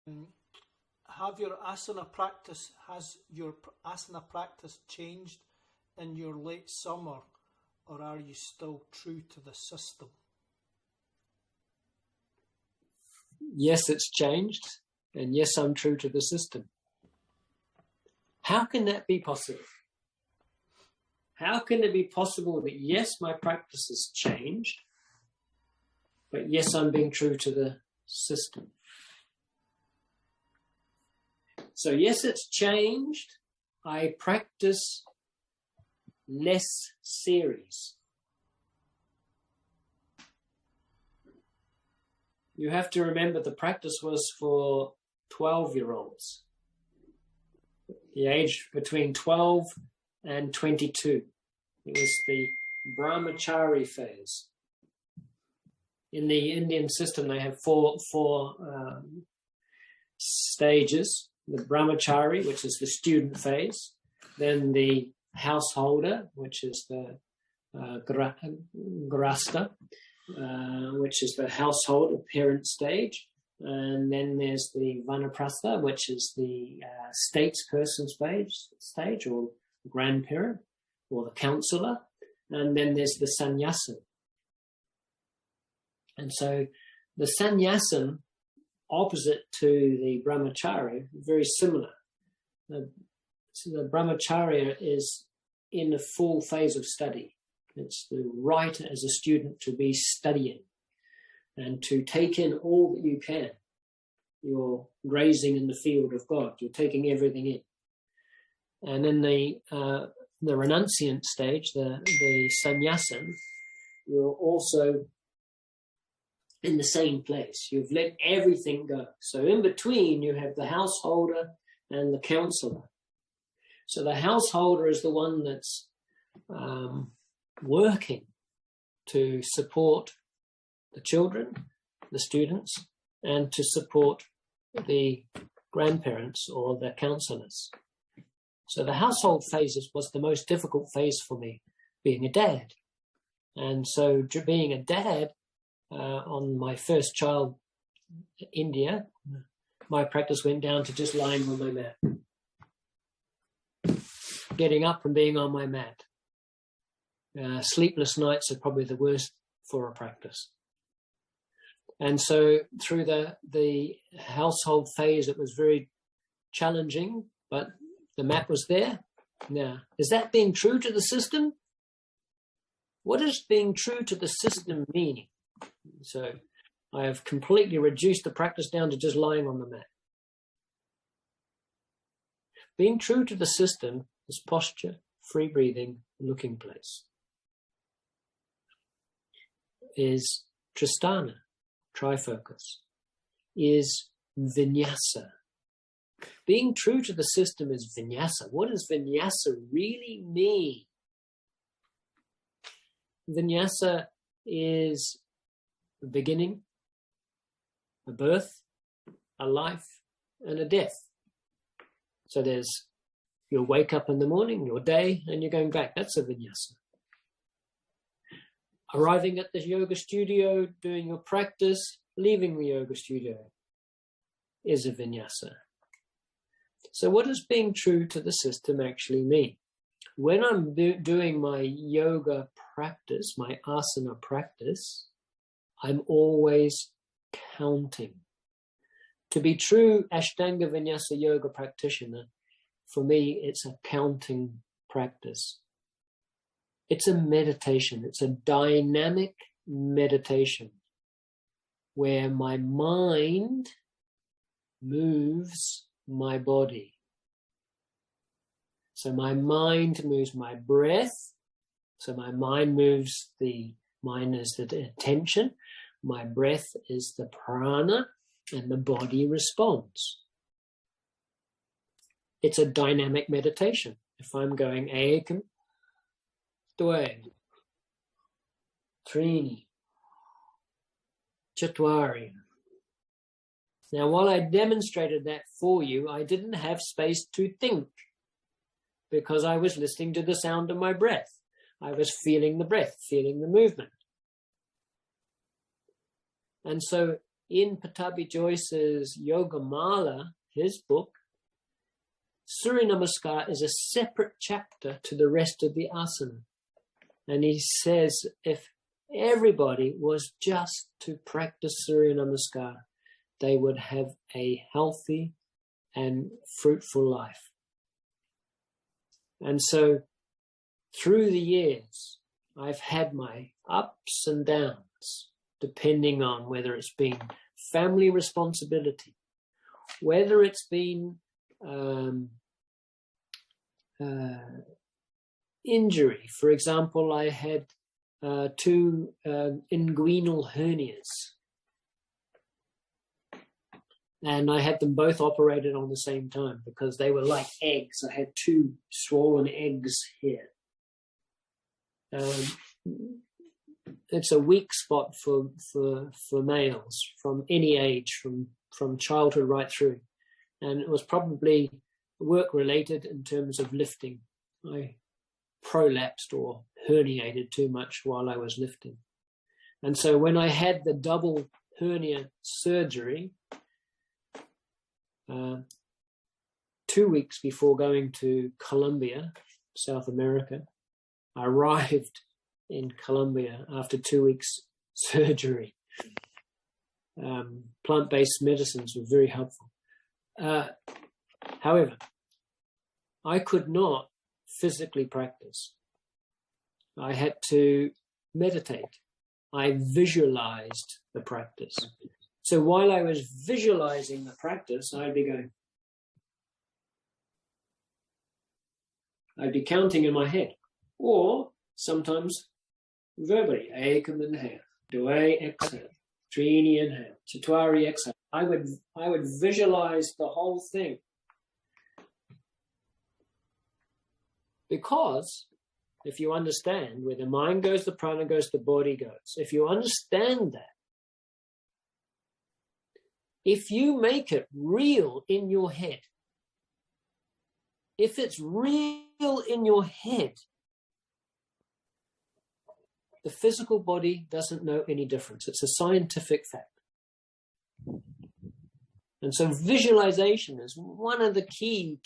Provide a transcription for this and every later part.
Has your asana practice changed in your late summer, or are you still true to the system? Yes, it's changed, and yes, I'm true to the system. How can that be possible? How can it be possible that yes, my practice has changed, but yes, I'm being true to the system? So yes, it's changed. I practice less series. You have to remember the practice was for 12-year-olds, the age between 12 and 22. It was the brahmachari phase. In the Indian system, they have four stages. The brahmachari, which is the student phase, then the householder, which is the grasta, which is the household or parent stage, and then there's the vanaprastha, which is the statesperson stage, or grandparent, or the counselor, and then there's the sannyasin. And so the sannyasin, opposite to the brahmacharya, very similar. The brahmacharya is in the full phase of study. It's the right as a student to be studying and to take in all that you can. You're grazing in the field of God. You're taking everything in. And then the renunciant stage, the sannyasin, you're also in the same place. You've let everything go. So in between, you have the householder and the counselor. So the householder is the one that's working to support the children, the students, and to support the grandparents or the counselors. So the household phases was the most difficult phase for me, being a dad. And so being a dad, on my first child, India, my practice went down to just lying on my mat. Getting up and being on my mat. Sleepless nights are probably the worst for a practice. And so through the household phase, it was very challenging, but the mat was there. Now, is that being true to the system? What does being true to the system mean? So I have completely reduced the practice down to just lying on the mat. Being true to the system is posture, free breathing, looking place. Is tristana, trifocus. Is vinyasa. Being true to the system is vinyasa. What does vinyasa really mean? Vinyasa is a beginning, a birth, a life, and a death. So there's your wake up in the morning, your day, and you're going back. That's a vinyasa. Arriving at the yoga studio, doing your practice, leaving the yoga studio is a vinyasa. So what does being true to the system actually mean? When I'm doing my yoga practice, my asana practice, I'm always counting. To be true Ashtanga Vinyasa yoga practitioner, for me, it's a counting practice. It's a meditation. It's a dynamic meditation where my mind moves my body. So my mind moves my breath. So my mind moves mine is the attention. My breath is the prana, and the body responds. It's a dynamic meditation. If I'm going ekam, dve, trini, chatvari. Now, while I demonstrated that for you, I didn't have space to think because I was listening to the sound of my breath. I was feeling the breath, feeling the movement. And so in Pattabhi Joyce's Yoga Mala, his book, Surya Namaskar is a separate chapter to the rest of the asana. And he says if everybody was just to practice Surya Namaskar, they would have a healthy and fruitful life. And so through the years, I've had my ups and downs, depending on whether it's been family responsibility, whether it's been injury. For example, I had 2 inguinal hernias, and I had them both operated on the same time because they were like eggs. I had 2 swollen eggs here. It's a weak spot for males from any age, from childhood right through. And it was probably work-related in terms of lifting. I prolapsed or herniated too much while I was lifting. And so when I had the double hernia surgery, 2 weeks before going to Colombia, South America, I arrived in Colombia after 2 weeks surgery. Plant-based medicines were very helpful. However, I could not physically practice. I had to meditate. I visualized the practice. So while I was visualizing the practice, I'd be going, I'd be counting in my head, or sometimes verbally, Ekam inhale, Dway exhale, Trini inhale, Chatwari exhale. I would visualize the whole thing. Because if you understand where the mind goes, the prana goes, the body goes, if you understand that, if you make it real in your head, if it's real in your head, the physical body doesn't know any difference. It's a scientific fact. And so visualization is one of the key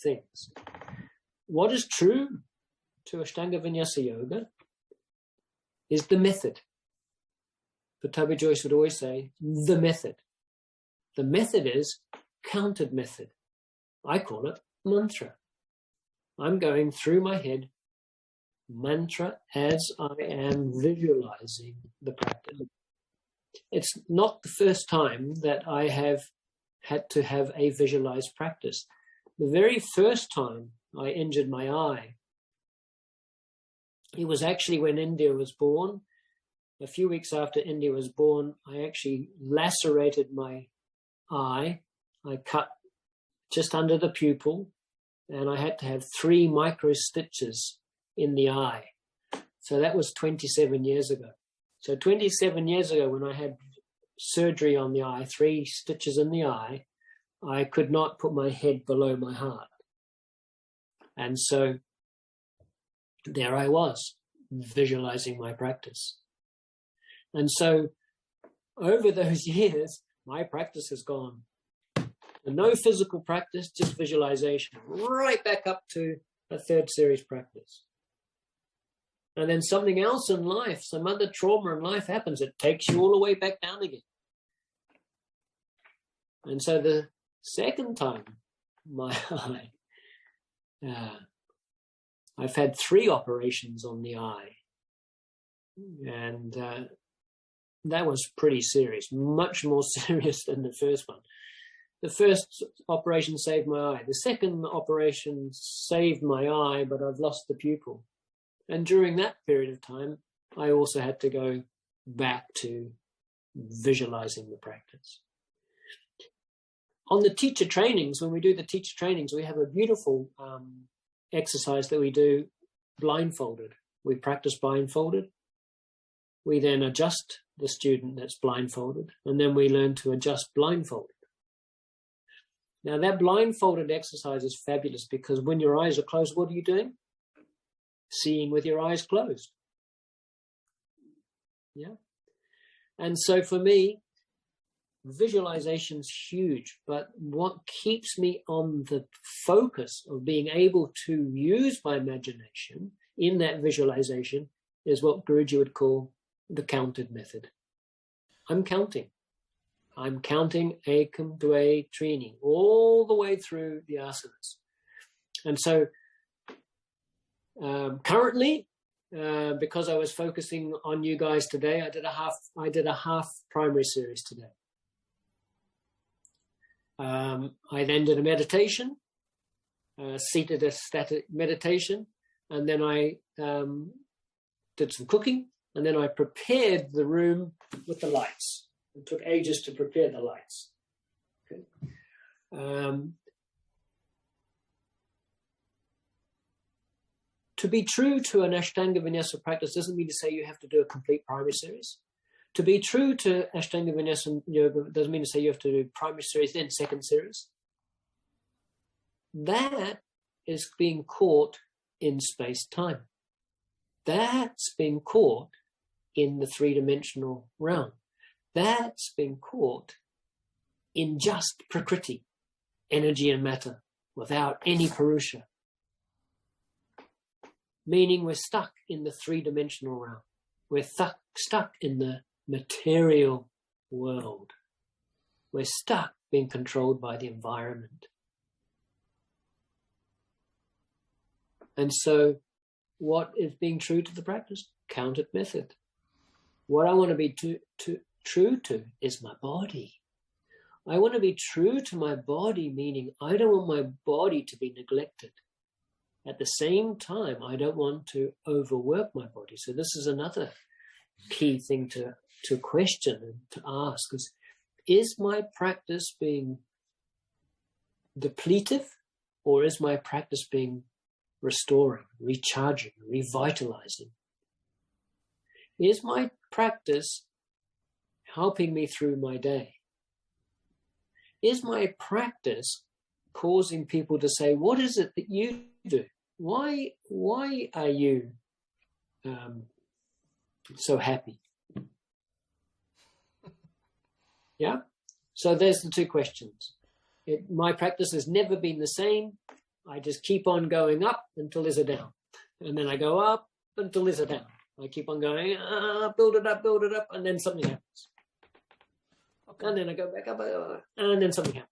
things. What is true to Ashtanga Vinyasa Yoga is the method. Pattabhi Joyce would always say, the method. The method is counted method. I call it mantra. I'm going through my head mantra as I am visualizing the practice. It's not the first time that I have had to have a visualized practice. The very first time I injured my eye, it was actually when India was born. A few weeks after India was born, I actually lacerated my eye. I cut just under the pupil, and I had to have 3 micro stitches in the eye. So that was 27 years ago. So 27 years ago, when I had surgery on the eye, 3 stitches in the eye, I could not put my head below my heart. And so there I was, visualizing my practice. And so over those years, my practice has gone. And no physical practice, just visualization, right back up to a 3rd series practice. And then something else in life, some other trauma in life happens. It takes you all the way back down again. And so the second time, my eye, I've had 3 operations on the eye. And that was pretty serious, much more serious than the first one. The first operation saved my eye. The second operation saved my eye, but I've lost the pupil. And during that period of time, I also had to go back to visualizing the practice. On the teacher trainings, when we do the teacher trainings, we have a beautiful exercise that we do blindfolded. We practice blindfolded. We then adjust the student that's blindfolded, and then we learn to adjust blindfolded. Now, that blindfolded exercise is fabulous because when your eyes are closed, what are you doing? Seeing with your eyes closed. Yeah. And so for me, visualization's huge, but what keeps me on the focus of being able to use my imagination in that visualization is what Guruji would call the counted method. I'm counting ekam, dve, trini, all the way through the asanas. And so currently, because I was focusing on you guys today, I did a half primary series today. I then did a meditation, seated a static meditation, and then I did some cooking, and then I prepared the room with the lights. It took ages to prepare the lights. Okay. To be true to an Ashtanga Vinyasa practice doesn't mean to say you have to do a complete primary series. To be true to Ashtanga Vinyasa yoga doesn't mean to say you have to do primary series, then second series. That is being caught in space-time. That's being caught in the three-dimensional realm. That's being caught in just Prakriti, energy and matter, without any Purusha. Meaning we're stuck in the three-dimensional realm. We're stuck in the material world. We're stuck being controlled by the environment. And so what is being true to the practice? Counted method. What I want to be true to is my body. I want to be true to my body, meaning I don't want my body to be neglected. At the same time, I don't want to overwork my body. So this is another key thing to question and to ask is my practice being depletive, or is my practice being restoring, recharging, revitalizing? Is my practice helping me through my day? Is my practice causing people to say, what is it that you do? Why are you so happy? Yeah? So there's the two questions. My practice has never been the same. I just keep on going up until there's a down. And then I go up until there's a down. I keep on going, build it up, and then something happens. Okay. And then I go back up, and then something happens.